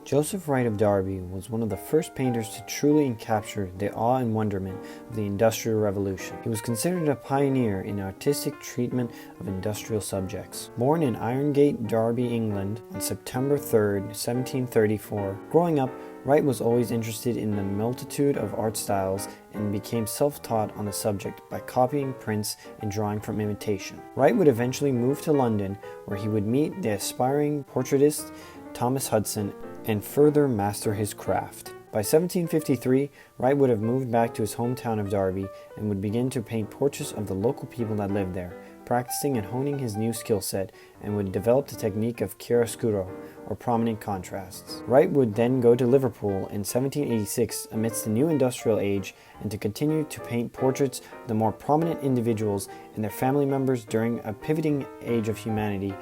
Joseph Wright of Derby was one of the first painters to truly capture the awe and wonderment of the Industrial Revolution. He was considered a pioneer in artistic treatment of industrial subjects. Born in Irongate, Derby, England on September 3, 1734, growing up, Wright was always interested in the multitude of art styles and became self-taught on the subject by copying prints and drawing from imitation. Wright would eventually move to London, where he would meet the aspiring portraitist Thomas Hudson and further master his craft. By 1753, Wright would have moved back to his hometown of Derby and would begin to paint portraits of the local people that lived there, practicing and honing his new skill set, and would develop the technique of chiaroscuro, or prominent contrasts. Wright would then go to Liverpool in 1786 amidst the new industrial age and to continue to paint portraits of the more prominent individuals and their family members during a pivoting age of humanity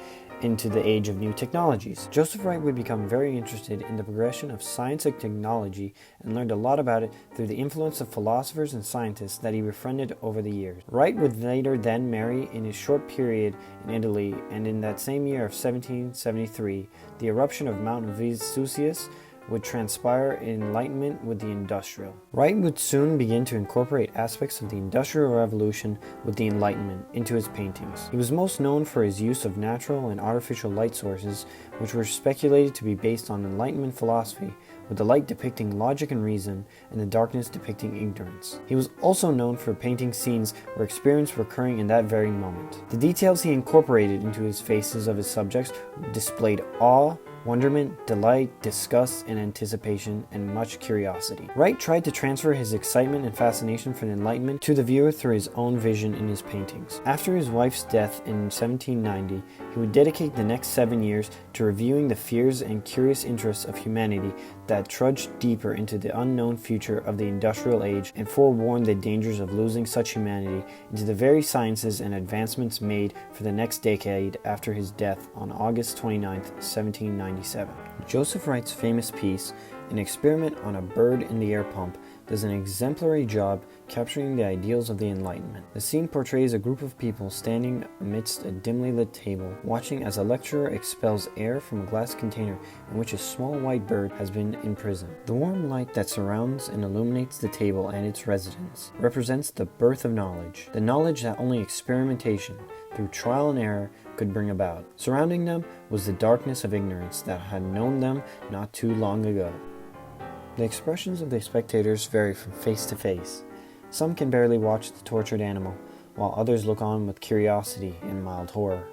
into the age of new technologies. Joseph Wright would become very interested in the progression of science and technology and learned a lot about it through the influence of philosophers and scientists that he befriended over the years. Wright would later then marry in his short period in Italy, and in that same year of 1773, the eruption of Mount Vesuvius would transpire in enlightenment with the industrial. Wright would soon begin to incorporate aspects of the Industrial Revolution with the Enlightenment into his paintings. He was most known for his use of natural and artificial light sources, which were speculated to be based on Enlightenment philosophy, with the light depicting logic and reason, and the darkness depicting ignorance. He was also known for painting scenes where experience were occurring in that very moment. The details he incorporated into his faces of his subjects displayed awe, wonderment, delight, disgust, and anticipation, and much curiosity. Wright tried to transfer his excitement and fascination for the Enlightenment to the viewer through his own vision in his paintings. After his wife's death in 1790, he would dedicate the next 7 years to reviewing the fears and curious interests of humanity that trudged deeper into the unknown future of the industrial age and forewarned the dangers of losing such humanity into the very sciences and advancements made for the next decade after his death on August 29, 1797. Joseph Wright's famous piece, An Experiment on a Bird in the Air Pump, does an exemplary job capturing the ideals of the Enlightenment. The scene portrays a group of people standing amidst a dimly lit table, watching as a lecturer expels air from a glass container in which a small white bird has been imprisoned. The warm light that surrounds and illuminates the table and its residents represents the birth of knowledge, the knowledge that only experimentation, through trial and error, could bring about. Surrounding them was the darkness of ignorance that had known them not too long ago. The expressions of the spectators vary from face to face. Some can barely watch the tortured animal, while others look on with curiosity and mild horror.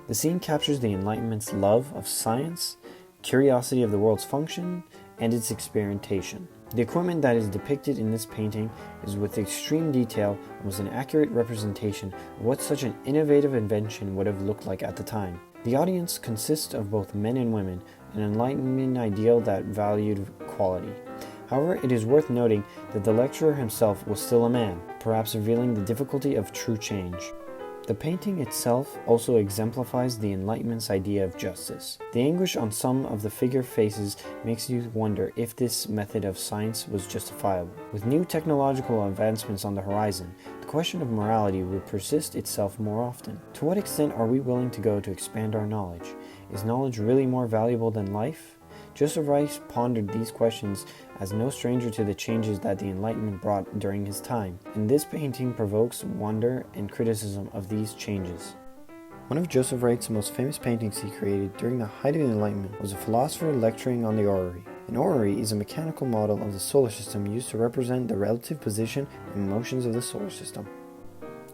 The scene captures the Enlightenment's love of science, curiosity of the world's function, and its experimentation. The equipment that is depicted in this painting is with extreme detail and was an accurate representation of what such an innovative invention would have looked like at the time. The audience consists of both men and women, an Enlightenment ideal that valued quality. However, it is worth noting that the lecturer himself was still a man, perhaps revealing the difficulty of true change. The painting itself also exemplifies the Enlightenment's idea of justice. The anguish on some of the figure faces makes you wonder if this method of science was justifiable. With new technological advancements on the horizon, the question of morality will persist itself more often. To what extent are we willing to go to expand our knowledge? Is knowledge really more valuable than life? Joseph Wright pondered these questions as no stranger to the changes that the Enlightenment brought during his time, and this painting provokes wonder and criticism of these changes. One of Joseph Wright's most famous paintings he created during the height of the Enlightenment was a philosopher lecturing on the orrery. An orrery is a mechanical model of the solar system used to represent the relative position and motions of the solar system.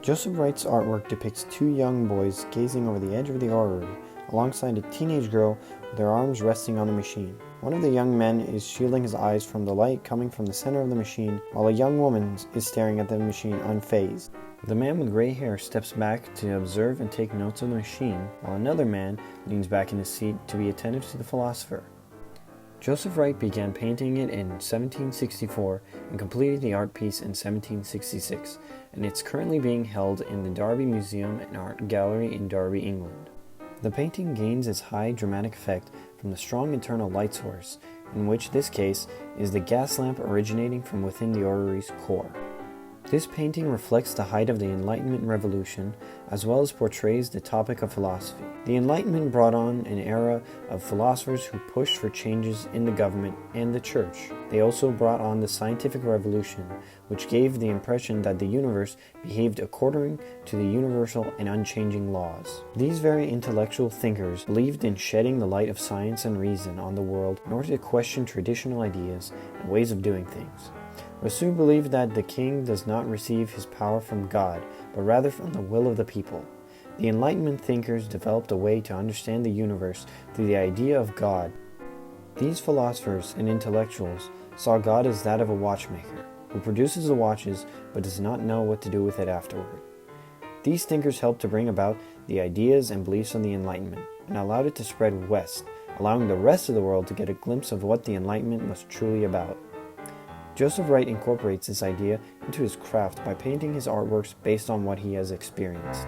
Joseph Wright's artwork depicts two young boys gazing over the edge of the orrery, alongside a teenage girl with their arms resting on the machine. One of the young men is shielding his eyes from the light coming from the center of the machine, while a young woman is staring at the machine unfazed. The man with gray hair steps back to observe and take notes of the machine, while another man leans back in his seat to be attentive to the philosopher. Joseph Wright began painting it in 1764 and completed the art piece in 1766, and it's currently being held in the Derby Museum and Art Gallery in Derby, England. The painting gains its high dramatic effect from the strong internal light source, in which this case is the gas lamp originating from within the orrery's core. This painting reflects the height of the Enlightenment revolution, as well as portrays the topic of philosophy. The Enlightenment brought on an era of philosophers who pushed for changes in the government and the church. They also brought on the scientific revolution, which gave the impression that the universe behaved according to the universal and unchanging laws. These very intellectual thinkers believed in shedding the light of science and reason on the world in order to question traditional ideas and ways of doing things. Rousseau believed that the king does not receive his power from God, but rather from the will of the people. The Enlightenment thinkers developed a way to understand the universe through the idea of God. These philosophers and intellectuals saw God as that of a watchmaker, who produces the watches but does not know what to do with it afterward. These thinkers helped to bring about the ideas and beliefs of the Enlightenment, and allowed it to spread west, allowing the rest of the world to get a glimpse of what the Enlightenment was truly about. Joseph Wright incorporates this idea into his craft by painting his artworks based on what he has experienced.